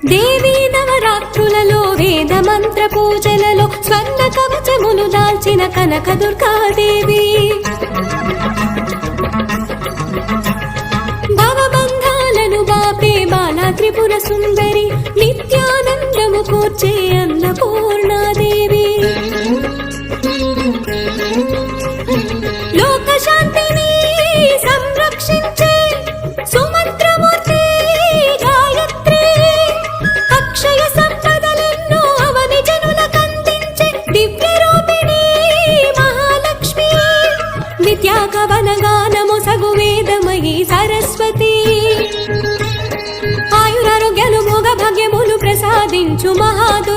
దేవీ నవరాత్రులలో వేద మంత్ర పూజలలో స్వర్ణ కవచములు దాల్చిన కనక దుర్గాదేవి భవబంధాలను బాపే బాలా త్రిపుర సుందరి నిత్యానందము కూర్చే అన్నపూర్ణాదేవి లోక శాంతిని సంరక్షించే సుమంత్రమూర్తి గాయత్రి అక్షయ సంపదలెన్నో అవని జనులకందించే దివ్య రూపిణి మహాలక్ష్మి విద్యా కవన గానము సగు వేదమయీ సరస్వతి ఆయురారోగ్యాలు భోగ భాగ్యములు ప్రసాదించు మహాదు